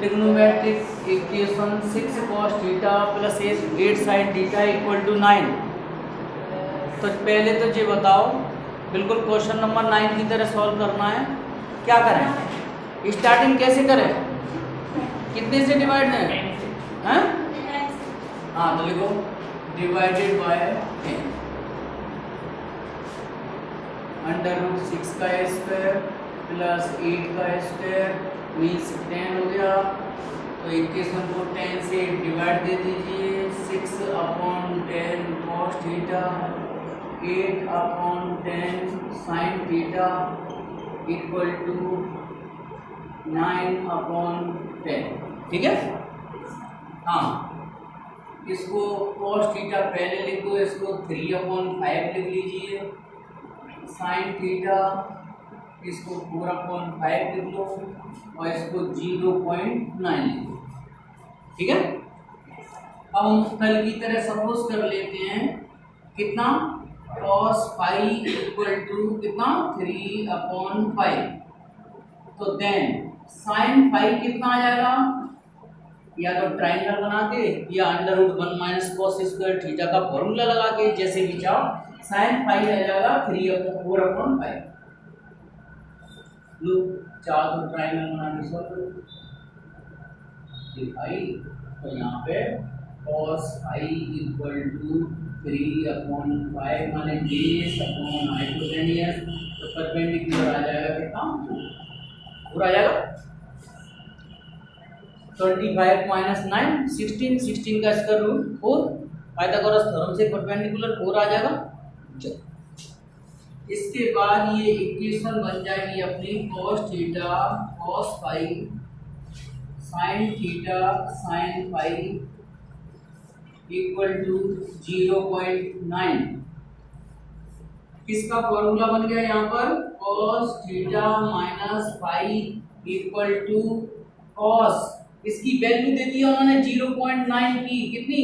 Trigonometric equation 6 cos theta plus 8 sin theta equal to 9। तो पहले तो ये बताओ, बिल्कुल क्वेश्चन नंबर 9 की तरह सॉल्व करना है। क्या करें, स्टार्टिंग कैसे करें, कितने से डिवाइड है? हाँ तो लिखो डिवाइडेड बाय 10 √6 का स्क्वायर प्लस 8 का स्क्वायर मीन्स 10 हो गया। तो इक्वेशन को 10 से डिवाइड दे दीजिए। 6/10 cos theta 8/10 sin theta equal to 9/10। ठीक है। हाँ, इसको cos थीटा पहले लिख दो, इसको 3/5 लिख लीजिए। sin थीटा इसको 4/5 लिख लो और इसको 0.9 लिख लो। ठीक है। अब हम कल की तरह सपोज कर लेते हैं कितना, cos फाई इक्वल टू कितना 3/5। तो देन sin फाई कितना आ जाएगा, या तो ट्राइंगल बना के या √1 - cos स्क्वायर थीटा का फॉर्मूला लगा के जैसे भी चाहो, sin फाई आ जाएगा 4/5। लो चार तो ट्राइंगल बना के सॉल्व करो। तो यहाँ पे cos फाई इक्वल टू 3/5 माने बेस अपॉन हाइपोटेन्यूस। तो परपेंडिकुलर आ जाएगा कितना, 4 आ जाएगा। 25 - 9 16, 16 का स्क्वायर रूट 4। पाइथागोरस थ्योरम से परपेंडिकुलर 4 आ जाएगा। चलो इसके बाद ये इक्वेशन बन जाएगी अपनी cos theta cos phi sin theta sin phi equal to 0.9। किसका फॉर्मूला बन गया यहाँ पर, cos theta minus phi equal to cos, इसकी वैल्यू दे दी उन्होंने 0.9 की, कितनी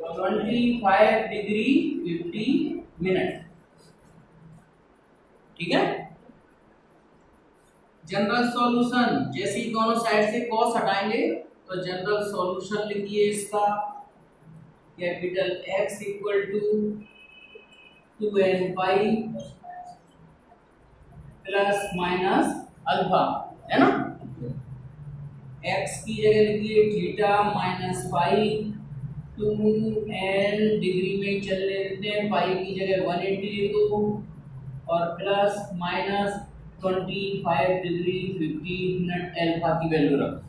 25 डिग्री 50 मिनट। ठीक है। जनरल सॉल्यूशन, जैसे ही दोनों साइड से cos हटाएंगे तो जनरल सॉल्यूशन लिखिए इसका, capital X equal to 2n pi plus minus alpha, है ना। X की जगह लिखिए theta minus phi 2n degree में चलने देते हैं, पाई की जगह 180 लिख दो और plus minus 25 degree 50 minute alpha की वैल्यू रखो।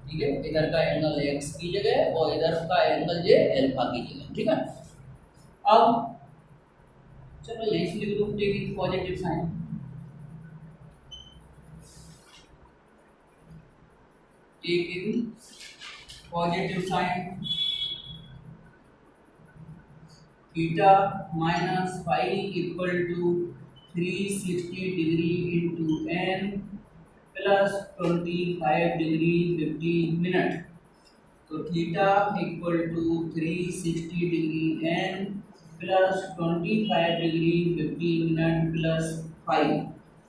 ठीक है, इधर का एंगल x की जगह और इधर का एंगल जे अल्फा की जगह। ठीक है। अब चलो यही से लिख दो, taking positive sine, taking positive sine theta minus phi equal to 360 degree into n plus 25 degree 50 minute. तो theta equal to 360 degree n plus 25 degree 50 minute plus phi.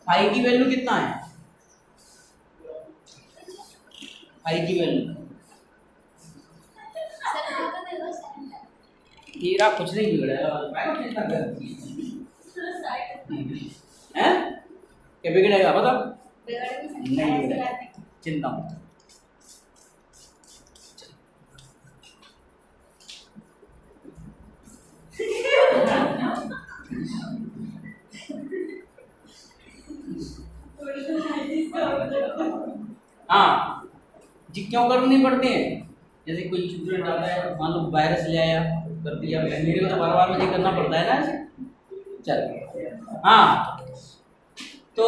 Phi की वैल्यू कितना है, फाई की वैल्यू हीरा कुछ नहीं बिगड़ा है, क्या बिगड़ेगा बता, नहीं बिगड़ेगा, चिंता मत। हाँ जी, क्यों करनी पड़ते हैं, जैसे कोई स्टूडेंट आता है मान लो वायरस ले आया कर दिया, मेरे को तो बार बार मुझे करना पड़ता है ना। चल हाँ, तो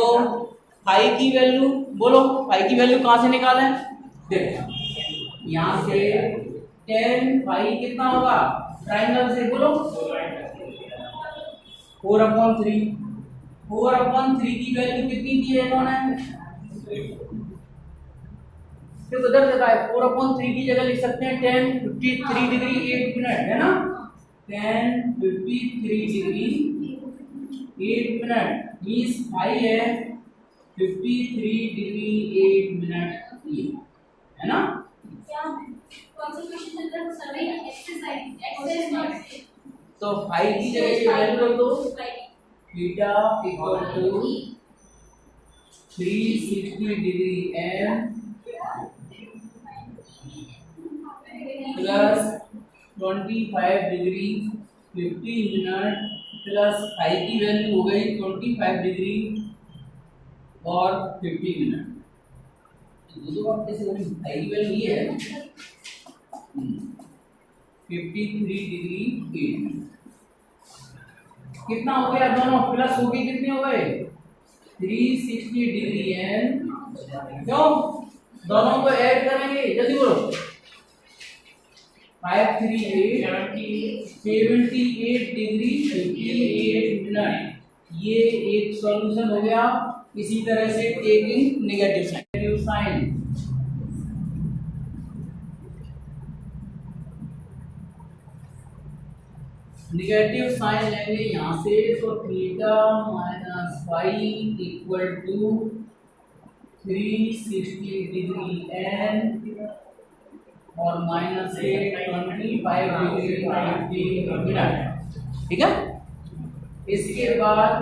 फाई की वैल्यू बोलो, फाई की वैल्यू कहाँ से निकालें, देखो यहाँ से 10 फाई कितना होगा, ट्राइंगल से बोलो 4/3। 4/3 की वैल्यू कितनी दी है इन्होंने, देखो उधर देखा है 4/3 की जगह लिख सकते हैं 10 53 डिग्री 8 मिनट, है ना। 10 53 डिग्री 8 मिनट मीन्स फाई है 53 डिग्री 8 मिनट ये है ना। तो फाइव की जगह पे वैल्यू रख दो, theta equal to 360 degree m plus 25 degree 50 minute plus five की वैल्यू हो गई 25 डिग्री और 50 मिनट। दोनों बात कैसे होगी, फाइव की वैल्यू ये है 53 डिग्री 8 मिनट। कितना हो गया, दोनों प्लस हो गए, कितने हो गए 360 डिग्री एन, क्यों दोनों को ऐड करेंगे, जल्दी बोलो 538 78 डिग्री 58 मिनट। ये एक सॉल्यूशन हो गया। इसी तरह से taking negative sign, negative sign लेंगे यहाँ से, तो theta minus five equal to 360 degree n और माइनस से 25 डिग्री 50 मिनट, ठीक है। इसके बाद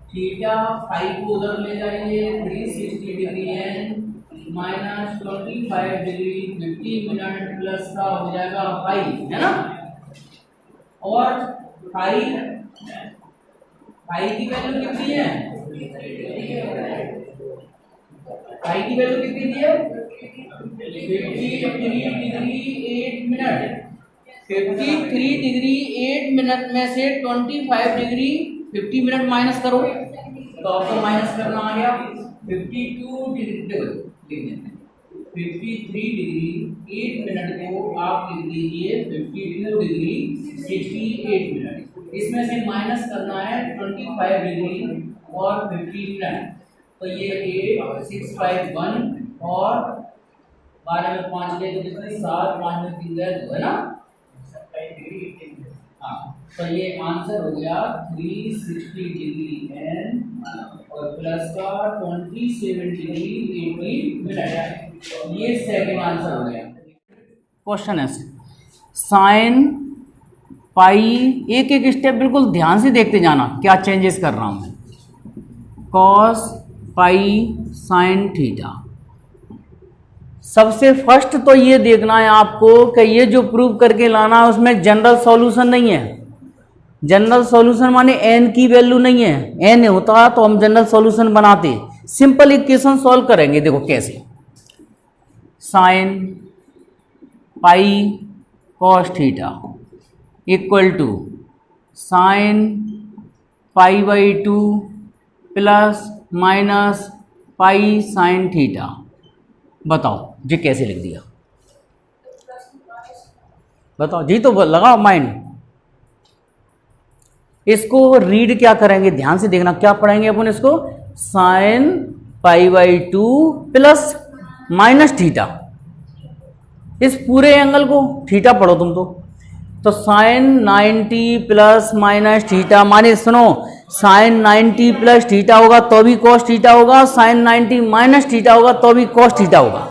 थीटा फाइव को उधर ले जाएंगे, 360 degree n minus 25 degree 50 minute plus का हो जाएगा 5, है ना। और फाइव की वैल्यू कितनी है, फाइव की वैल्यू कितनी दी है 53 डिग्री 8 मिनट। 53 डिग्री 8 मिनट में से 25 डिग्री 50 मिनट माइनस करो तो आपको माइनस करना आ गया 52 डिग्री 53 डिग्री 8 मिनट को आप लिख दीजिए 52 डिग्री 68 मिनट। इसमें से माइनस करना है 25 डिग्री और 50 मिनट, तो ये 8 6 5 1 और 12 में 5 गए तो कितने 7 5 में 3 गए 2, है ना। हाँ, तो ये आंसर हो गया 360 डिग्री एन और प्लस का 27 डिग्री 80 मिनट। ये सेकंड आंसर हो गया। क्वेश्चन है साइन पाई, एक एक स्टेप बिल्कुल ध्यान से देखते जाना क्या चेंजेस कर रहा हूं मैं। कॉस पाई साइन थीटा, सबसे फर्स्ट तो ये देखना है आपको कि ये जो प्रूव करके लाना है उसमें जनरल सॉल्यूशन नहीं है। जनरल सॉल्यूशन माने एन की वैल्यू नहीं है, एन होता तो हम जनरल सॉल्यूशन बनाते। सिंपल इक्वेशन सॉल्व करेंगे, देखो कैसे। Sine pi cos theta equal to sine pi by 2 plus minus pi sine theta. बताओ जी कैसे लिख दिया, बताओ जी, तो लगाओ माइंड। इसको रीड क्या करेंगे, ध्यान से देखना क्या पढ़ेंगे अपन इसको। Sign pi by 2 plus minus theta, इस पूरे एंगल को थीटा पढ़ो तुम तो साइन 90 प्लस माइनस थीटा, माने सुनो साइन 90 प्लस थीटा होगा तो भी कॉस थीटा होगा, साइन 90 माइनस थीटा होगा तो भी कॉस थीटा होगा।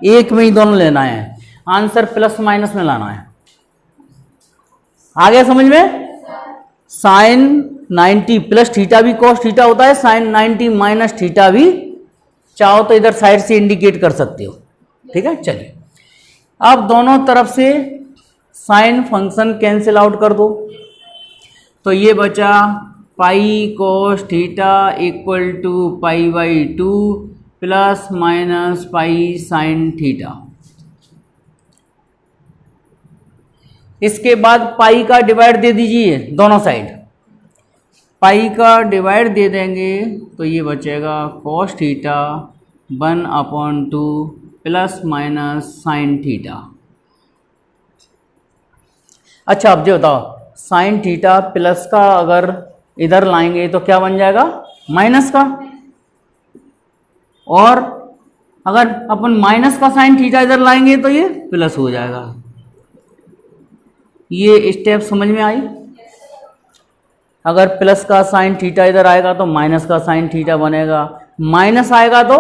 एक में ही दोनों लेना है, आंसर प्लस माइनस में लाना है। आ गया समझ में। साइन 90 प्लस थीटा भी कॉस थीटा होता है, साइन 90 माइनस थीटा भी, चाहो तो इधर साइड से इंडिकेट कर सकते हो, ठीक है। चलिए अब दोनों तरफ से साइन फंक्शन कैंसिल आउट कर दो, तो ये बचा pi cos theta equal to pi by 2 plus minus pi sine theta. इसके बाद पाई का डिवाइड दे दीजिए दोनों साइड, पाई का डिवाइड दे देंगे तो ये बचेगा cos theta 1/2 plus minus sine theta. अच्छा अब जो बताओ, साइन थीटा प्लस का अगर इधर लाएंगे तो क्या बन जाएगा माइनस का, और अगर अपन माइनस का साइन थीटा इधर लाएंगे तो ये प्लस हो जाएगा। ये स्टेप समझ में आई। अगर प्लस का साइन थीटा इधर आएगा तो माइनस का साइन थीटा बनेगा, माइनस आएगा तो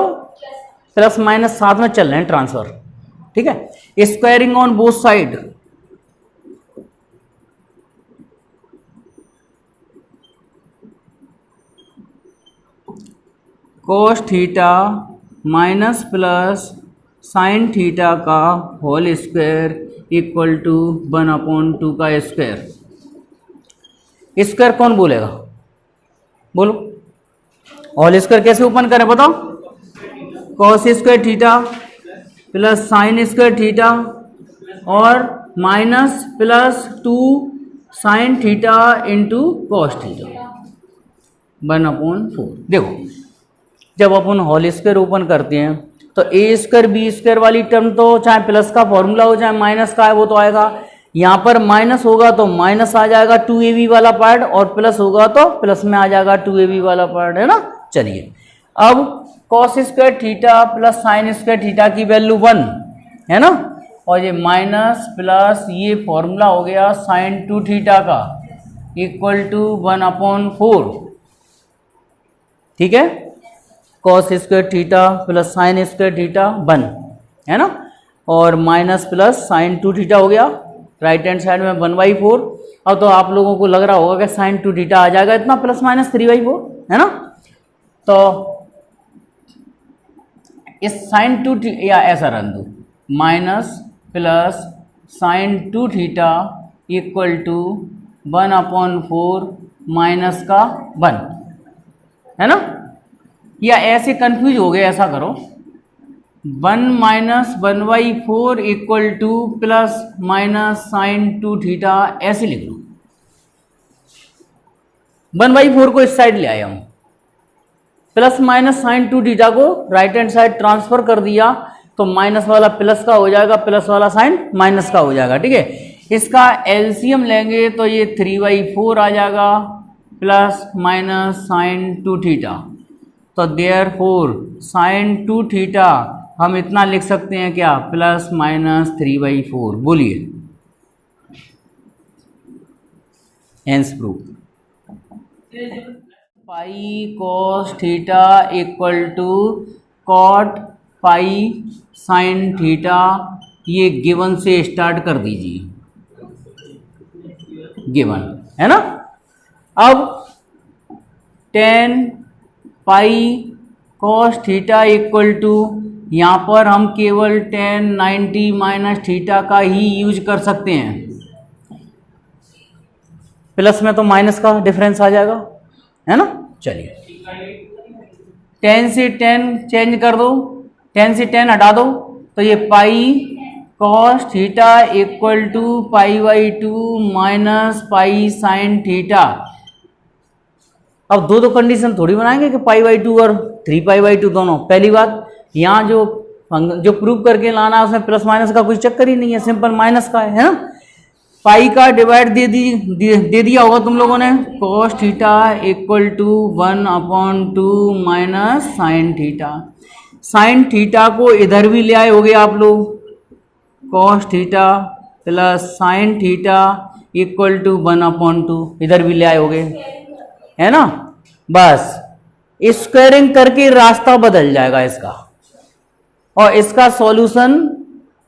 प्लस माइनस साथ में चल रहे हैं ट्रांसफर, ठीक है। Squaring on both side, cos theta minus plus sine theta का होल स्क्वायर इक्वल टू 1/2 का स्क्वायर। स्क्वायर कौन बोलेगा, बोलो। होल स्क्वायर कैसे ओपन करें बताओ? Cos square theta plus sine square theta और minus plus 2 sine theta into cos theta 1/4। देखो जब अपन होल स्क्वायर ओपन करते हैं तो ए स्क्वायर बी स्क्वायर वाली टर्म तो चाहे प्लस का फॉर्मूला हो चाहे माइनस का है वो तो आएगा। यहाँ पर माइनस होगा तो माइनस आ जाएगा 2ab वाला पार्ट, और प्लस होगा तो प्लस में आ जाएगा 2ab वाला पार्ट, है ना। चलिए अब cos square theta plus sine square theta की वैल्यू 1 है ना, और ये माइनस प्लस ये फॉर्मूला हो गया साइन 2 थीटा का इक्वल टू 1/4, ठीक है। Cos square theta plus sine square theta 1 है ना, और माइनस प्लस साइन 2 थीटा हो गया राइट हैंड साइड में 1/4। अब तो आप लोगों को लग रहा होगा कि साइन 2 थीटा आ जाएगा इतना प्लस माइनस 3/4, है ना। तो इस साइन 2 या ऐसा रन दो, minus plus sine 2 theta equal to 1/4 minus का 1, है ना। या ऐसे कंफ्यूज हो गए, ऐसा करो 1 minus 1/4 equal to plus minus sine 2 theta, ऐसे लिख लो। 1/4 को इस साइड ले आया हूं, प्लस माइनस साइन 2 थीटा को राइट हैंड साइड ट्रांसफर कर दिया तो माइनस वाला प्लस का हो जाएगा, प्लस वाला साइन माइनस का हो जाएगा, ठीक है। इसका एलसीएम लेंगे तो ये 3/4 आ जाएगा प्लस माइनस साइन 2 थीटा। तो देयरफॉर साइन 2 थीटा हम इतना लिख सकते हैं क्या, प्लस माइनस 3/4। बोलिए hence proof. Pi cos theta equal to cot pi sine theta, ये गिवन से स्टार्ट कर दीजिए, गिवन है ना। अब 10 pi cos theta equal to, यहाँ पर हम केवल 10 90 माइनस थीटा का ही यूज कर सकते हैं, प्लस में तो माइनस का डिफरेंस आ जाएगा, है ना। चलिए 10 से 10 चेंज कर दो, 10 से 10 हटा दो तो ये pi cos theta equal to पाई/2 माइनस पाई साइन थीटा। अब दो कंडीशन थोड़ी बनाएंगे कि पाई/2 और 3π/2 दोनों। पहली बात यहाँ जो प्रूव करके लाना है उसमें प्लस माइनस का कोई चक्कर ही नहीं है, सिंपल माइनस का है ना। पाई का डिवाइड दे दिया होगा तुम लोगों ने, cos theta equal to 1/2 minus sine theta. Sine theta को इधर भी ले आए होगे आप लोग, cos theta plus sine theta equal to 1/2, इधर भी ले आए होगे, है ना। बस स्क्वायरिंग करके रास्ता बदल जाएगा इसका, और इसका सॉल्यूशन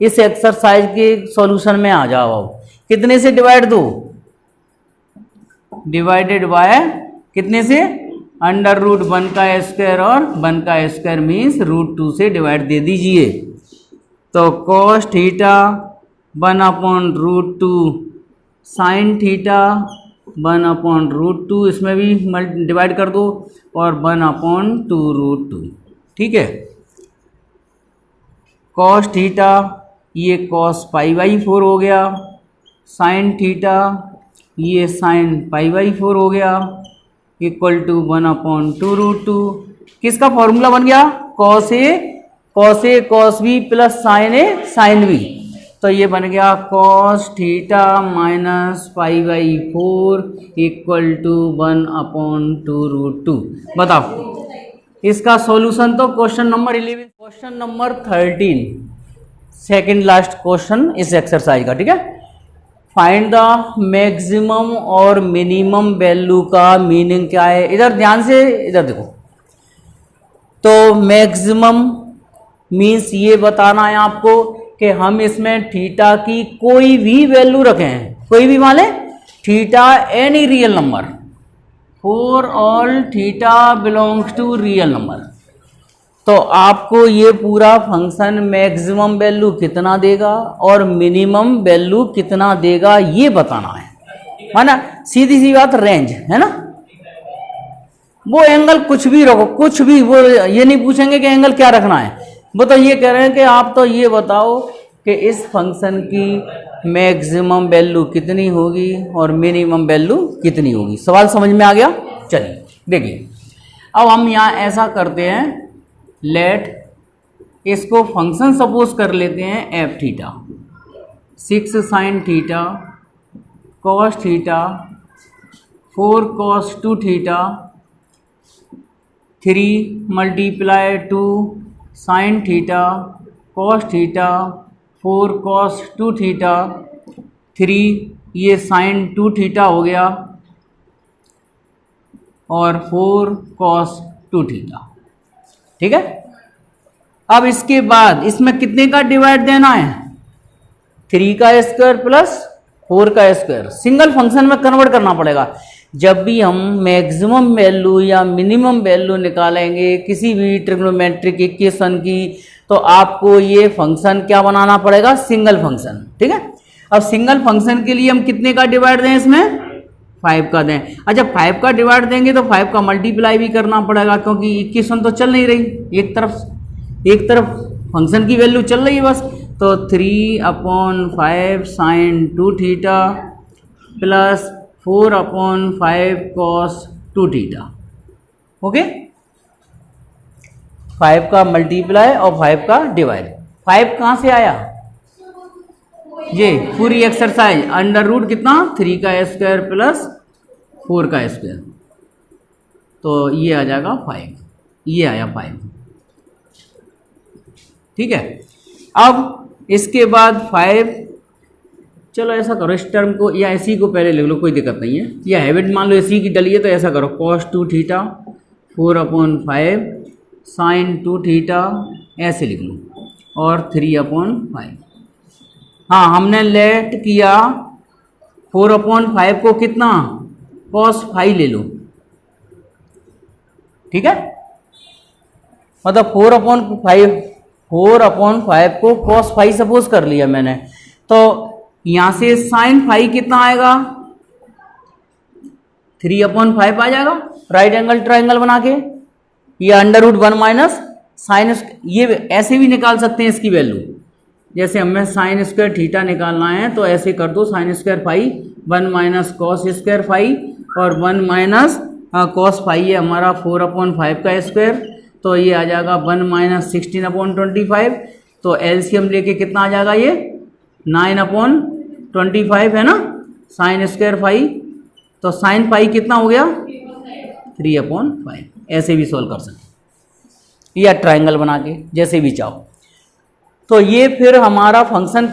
इस एक्सरसाइज के सॉल्यूशन में आ जाओ। कितने से डिवाइड दो, डिवाइडेड बाय कितने से, √1 का स्क्वायर, और 1 का स्क्वायर मीन्स √2 से डिवाइड दे दीजिए। तो कॉस थीटा 1/√2 साइन थीटा 1/√2, इसमें भी डिवाइड कर दो, और 1/2√2, ठीक है। कॉस थीटा ये कॉस पाई/4 हो गया, साइन थीटा ये साइन पाई/4 हो गया, इक्वल टू 1/2√2। किसका फॉर्मूला बन गया, cos A cos B plus sine A sine B. तो ये बन गया कॉस थीटा माइनस पाई/4 इक्वल टू 1/2√2। बताओ इसका सॉल्यूशन तो question number 11, question number 13 second last question इस एक्सरसाइज का, ठीक है। फाइंड द मैक्सिमम और मिनिमम वैल्यू का मीनिंग क्या है। इधर ध्यान से इधर देखो, तो मैक्सिमम मीन्स ये बताना है आपको कि हम इसमें थीटा की कोई भी वैल्यू रखें, कोई भी मान लें, theta any real number, for all theta belongs to real number, तो आपको ये पूरा फंक्शन मैक्सिमम वैल्यू कितना देगा और मिनिमम वैल्यू कितना देगा ये बताना है ना। सीधी सी बात, रेंज है ना। वो एंगल कुछ भी रखो, कुछ भी, वो ये नहीं पूछेंगे कि एंगल क्या रखना है, वो तो ये कह रहे हैं कि आप तो ये बताओ कि इस फंक्शन की मैक्सिमम वैल्यू कितनी होगी और मिनिमम वैल्यू कितनी होगी। सवाल समझ में आ गया। चलिए देखिए, अब हम यहाँ ऐसा करते हैं, लेट इसको फंक्शन सपोज कर लेते हैं F theta, 6 sine theta cos theta 4 cos 2 theta 3 multiply 2 sine theta cos theta 4 cos 2 theta 3 ये साइन 2 थीटा हो गया और 4 कॉस 2 थीटा। ठीक है, अब इसके बाद इसमें कितने का डिवाइड देना है, 3 का स्क्वायर प्लस 4 का स्क्वायर। सिंगल फंक्शन में कन्वर्ट करना पड़ेगा। जब भी हम मैक्सिमम वैल्यू या मिनिमम वैल्यू निकालेंगे किसी भी ट्रिग्नोमेट्रिक इक्वेशन की, तो आपको ये फंक्शन क्या बनाना पड़ेगा, सिंगल फंक्शन। ठीक है, अब सिंगल फंक्शन के लिए हम कितने का डिवाइड दें, इसमें 5 का दें। अच्छा, 5 का डिवाइड देंगे तो 5 का मल्टीप्लाई भी करना पड़ेगा, क्योंकि इक्वेशन तो चल नहीं रही, एक तरफ फंक्शन की वैल्यू चल रही है बस। तो 3/5 sine 2 theta plus 4/5 cos 2 theta. Okay, 5 का मल्टीप्लाई और 5 का डिवाइड। 5 कहाँ से आया, ये पूरी एक्सरसाइज अंडर रूट कितना, 3 का स्क्वायर प्लस 4 का स्क्वायर, तो ये आ जाएगा 5, ये आया 5। ठीक है, अब इसके बाद 5, चलो ऐसा करो, इस टर्म को या इसी को पहले लिख लो, कोई दिक्कत नहीं है, या हैबिट मान लो इसी की डली है, तो ऐसा करो, cos 2 थीटा 4/5 साइन 2 थीटा ऐसे लिख लो और 3/5। हाँ, हमने लेट किया 4/5 को कितना, cos 5 ले लो। ठीक है, मतलब 4/5 को cos 5 सपोज कर लिया मैंने, तो यहां से साइन 5 कितना आएगा, 3/5 आ जाएगा, राइट एंगल ट्राइंगल बना के, ये अंडर रूट 1 माइनस साइन, ये ऐसे भी निकाल सकते हैं इसकी वैल्यू, जैसे हमें साइन स्क्वायर थीटा निकालना है तो ऐसे कर दो, sine square 5 1 minus cos square 5 और 1 माइनस कॉस 5 है हमारा 4/5 का स्क्वायर, तो ये आ जाएगा 1 माइनस 16/25। तो एलसीएम लेके कितना आ जाएगा, ये 9/25 है ना, साइन स्क्वायर 5, तो साइन 5 कितना हो गया, 3/5। ऐसे भी सॉल्व कर सकते या ट्राइंगल बना के, जैसे भी चाहो। तो ये फिर हमारा फंक्शन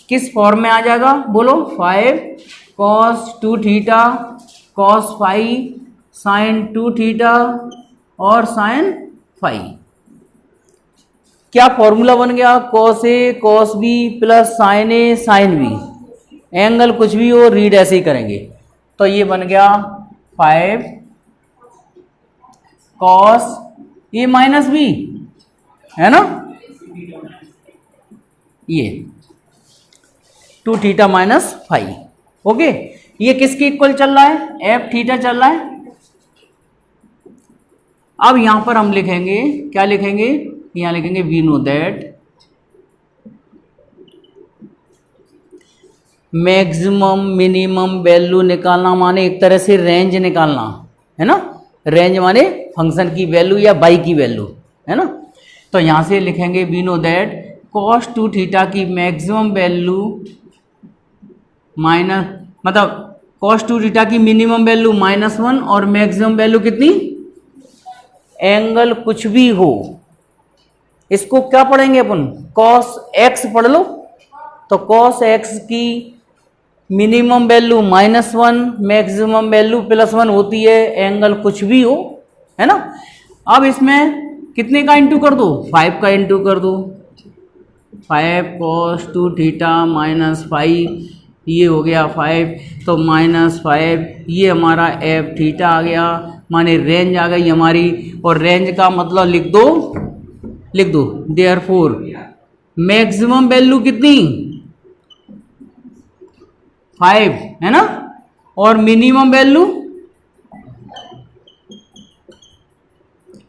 किस फॉर्म में आ जाएगा, बोलो, 5 cos 2 theta cos 5 sine 2 theta और साइन 5। क्या फॉर्मूला बन गया, cos A cos B plus sine A sine B, angle कुछ भी हो रीड ऐसे ही करेंगे, तो ये बन गया 5 cos A माइनस B, है ना, ये 2 थीटा माइनस 5। ओके, ये किसके इक्वल चल रहा है, एफ थीटा चल रहा है। अब यहां पर हम लिखेंगे, क्या लिखेंगे, यहां लिखेंगे we know that maximum minimum value निकालना माने एक तरह से रेंज निकालना है ना, रेंज माने फंक्शन की वैल्यू या बाई की वैल्यू, है ना। तो यहां से लिखेंगे we know that cos 2 theta की मैक्सिमम वैल्यू माइनस, मतलब cos 2 थीटा की मिनिमम वैल्यू -1 और मैक्सिमम वैल्यू कितनी, एंगल कुछ भी हो, इसको क्या पढ़ेंगे अपन, cos x पढ़ लो, तो cos x की मिनिमम वैल्यू -1, मैक्सिमम वैल्यू +1 होती है, एंगल कुछ भी हो, है ना। अब इसमें कितने का इंटू कर दो, 5 का इंटू कर दो, 5 cos 2 थीटा -5, ये हो गया 5, तो -5 ये हमारा एफ थीटा आ गया, माने रेंज आ गई हमारी। और रेंज का मतलब लिख दो देयरफॉर मैक्सिमम वैल्यू कितनी 5 है ना, और minimum value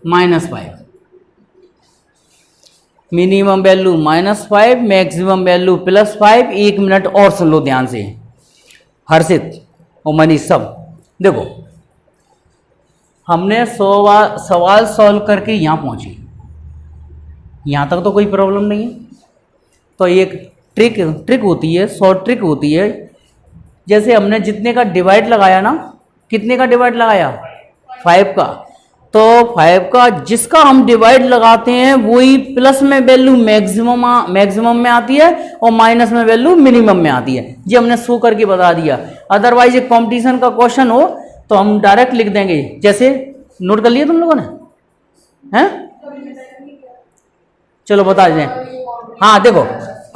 -5, minimum value -5, maximum value +5। 1 minute और सुन लो ध्यान से, हर्षित और मनीष सब देखो, हमने सवाल सॉल्व करके यहाँ पहुँचे, यहाँ तक तो कोई प्रॉब्लम नहीं है। तो एक ट्रिक होती है, शॉर्ट ट्रिक होती है, जैसे हमने जितने का डिवाइड लगाया ना, कितने का डिवाइड लगाया 5 का, तो 5 का जिसका हम डिवाइड लगाते हैं वही प्लस में वैल्यू मैक्सिमम में आती है और माइनस में वैल्यू मिनिमम में आती है। ये हमने शो करके बता दिया। अदरवाइज एक कंपटीशन का क्वेश्चन हो तो हम डायरेक्ट लिख देंगे, जैसे नोट कर लिया तुम लोगों ने, हैं? चलो बता दें। हाँ देखो,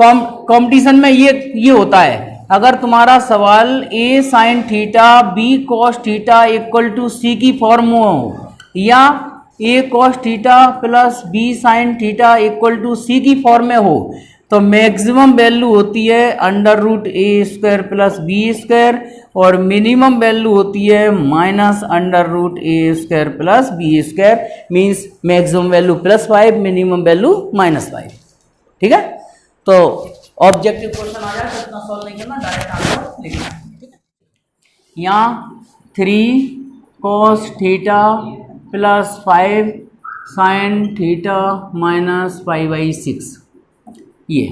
कंपटीशन में ये होता है, अगर तुम्हारा सवाल a sin theta b cos theta equal to c की फॉर्म हो, या a cos theta plus b sin theta equal to c की फॉर्म में हो, तो मैक्सिमम वैल्यू होती है √a² प्लस b², और मिनिमम वैल्यू होती है -√a² plus b², means maximum value +5, minimum value -5। ठीक है, तो ऑब्जेक्टिव क्वेश्चन आ जाए तो इतना सॉल्व नहीं करना, डायरेक्ट आंसर लिखना है। ठीक है, यहाँ 3 cos theta plus 5 sin theta -π/6, ये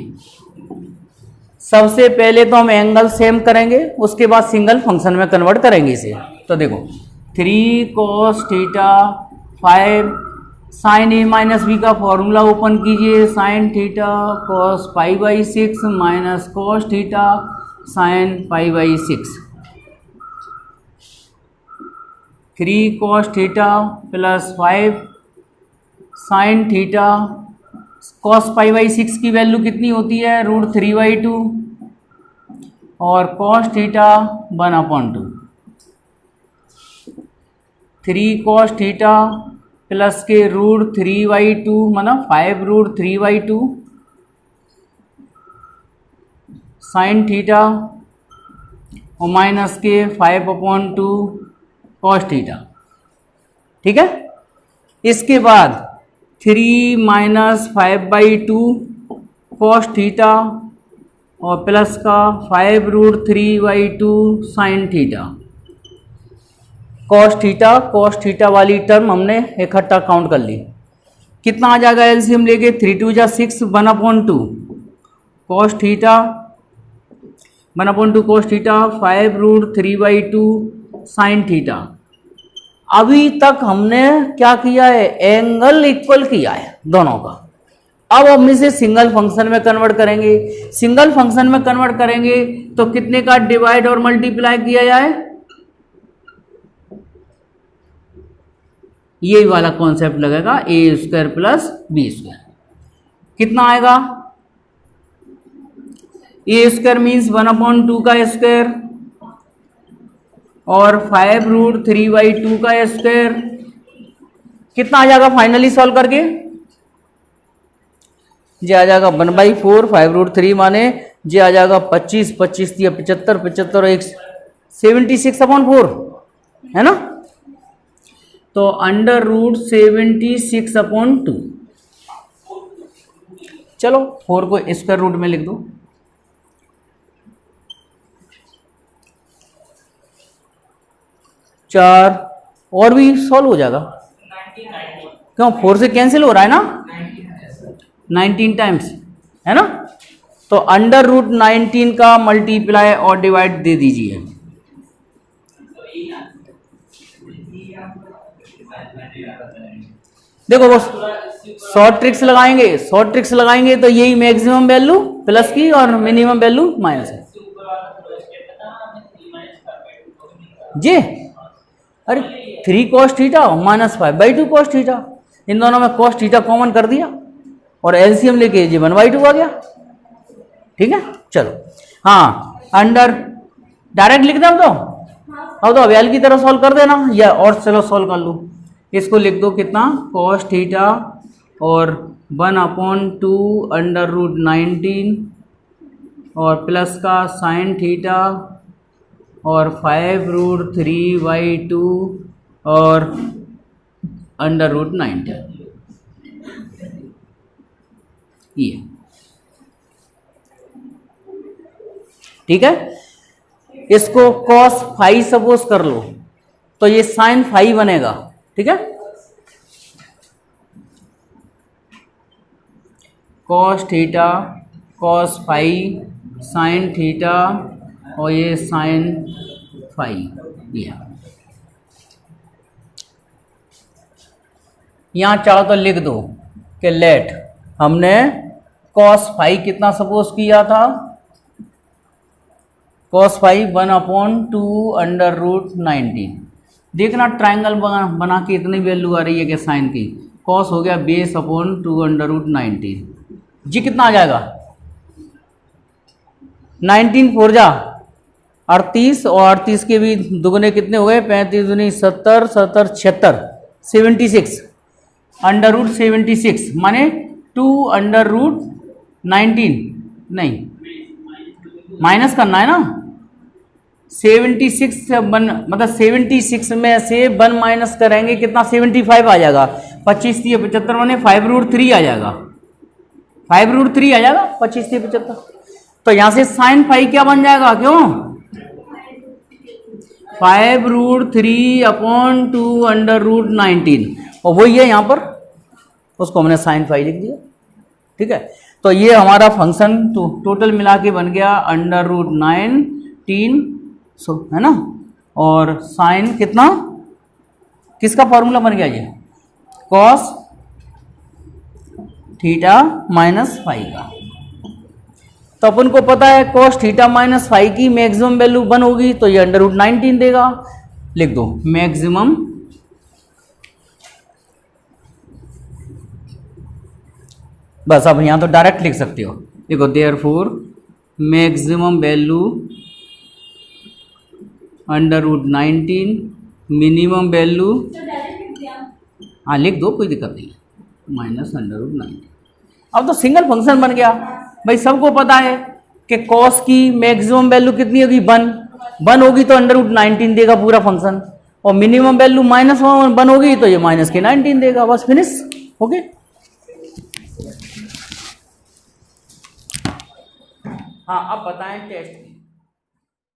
सबसे पहले तो हम एंगल सेम करेंगे, उसके बाद सिंगल फंक्शन में कन्वर्ट करेंगे इसे। तो देखो 3 cos theta 5 sin a - b का फॉर्मूला ओपन कीजिए, sin theta cos π/6 minus cos theta sin π/6, 3 cos theta plus 5 sin theta, cos π/6 की वैल्यू कितनी होती है √3/2, और cos theta 1/2, 3 cos theta plus के √3/2 मतलब 5 √3/2 sin थीटा, और माइनस के 5/2 cos थीटा। ठीक है, इसके बाद 3 - 5/2 cos थीटा, और प्लस का 5 √3/2 sin थीटा। cos थीटा वाली टर्म हमने इकट्ठा काउंट कर ली, कितना आ जाएगा एलसीएम लेके, 3 2 = 6, 1/2 cos theta 1/2 cos theta, 5 √3/2 sin theta. अभी तक हमने क्या किया है, एंगल इक्वल किया है दोनों का। अब हम इसे सिंगल फंक्शन में कन्वर्ट करेंगे। सिंगल फंक्शन में कन्वर्ट करेंगे तो कितने का डिवाइड और मल्टीप्लाई किया जाए, यही वाला कॉन्सेप्ट लगेगा, a² प्लस b²। कितना आएगा, a² मीन्स 1/2 का स्क्वायर, और 5 √3/2 का स्क्वायर। कितना आ जाएगा फाइनली सॉल्व करके, जे आ जाएगा 1/4, 5 √3 माने जे आ जाएगा 25, 25 दिया 75, 75 1 76/4 है ना, तो √76/2। चलो 4 को स्क्वायर रूट में लिख दो, चार, और भी सॉल्व हो जाएगा। क्यों, 4 से कैंसिल हो रहा है ना, 19 टाइम्स है ना, तो √19 का मल्टीप्लाई और डिवाइड दे दीजिए। देखो बस शॉर्ट ट्रिक्स लगाएंगे तो यही मैक्सिमम वैल्यू प्लस की और मिनिमम वैल्यू माइनस है। जे, अरे 3 cos theta minus 5/2 cos theta, इन दोनों में cos थीटा कॉमन कर दिया और एलसीएम लेके जे 1/2 आ गया। ठीक है, चलो हाँ अंडर डायरेक्ट लिख दें तो अब तो अवेल की तरह सॉल्व कर देना, या और चलो सॉल्व कर लो। इसको लिख दो कितना, cos थीटा और 1/2 √19 और प्लस का sin थीटा और 5√3/2 और √19 ये। ठीक है, इसको cos फाई सपोज कर लो तो ये sin फाई बनेगा। ठीक है, cos theta cos phi sin theta और ये sin फाई दिया। यहां चाहो तो लिख दो कि लेट हमने cos फाई कितना सपोज किया था, cos फाई 1/2 √19। देखना ट्रायंगल बना के इतनी वैल्यू आ रही है कि साइन की, cos हो गया बेस अपॉन 2 √19, जी कितना आ जाएगा 19 4 जा 38 और 38 के भी दुगने कितने हो गए 35 दूनी 70 70 76 76 √76 माने 2 √19 नहीं माइनस करना है ना, 76 से मतलब 76 में से 1 माइनस करेंगे कितना 75 आ जाएगा, 25 से 75 माने 5√3 आ जाएगा, 5√3 आ जाएगा 25 से 75। तो यहां से साइन फाई क्या बन जाएगा, क्यों 5√3/2 √19 और वही है यहां पर, उसको हमने साइन फाई लिख दिया। ठीक है, तो ये हमारा फंक्शन टोटल मिला के बन गया √19 है ना, और साइन कितना किसका फॉर्मूला बन गया ये cos थीटा माइनस फाई का। तो अपन को पता है cos थीटा माइनस फाई की मैक्सिमम वैल्यू 1 होगी तो ये √19 देगा, लिख दो मैक्सिमम बस। अब यहां तो डायरेक्ट लिख सकते हो, देखो therefore maximum value √19 minimum value, हाँ लिख दो कोई दिक्कत नहीं है, माइनस √19। अब तो सिंगल फंक्शन बन गया भाई, सबको पता है कि cos की मैक्सिमम वैल्यू कितनी होगी 1 होगी तो √19 देगा पूरा फंक्शन, और मिनिमम वैल्यू -1 होगी तो ये -19 देगा, बस फिनिश। ओके हाँ अब बताएं टेस्ट।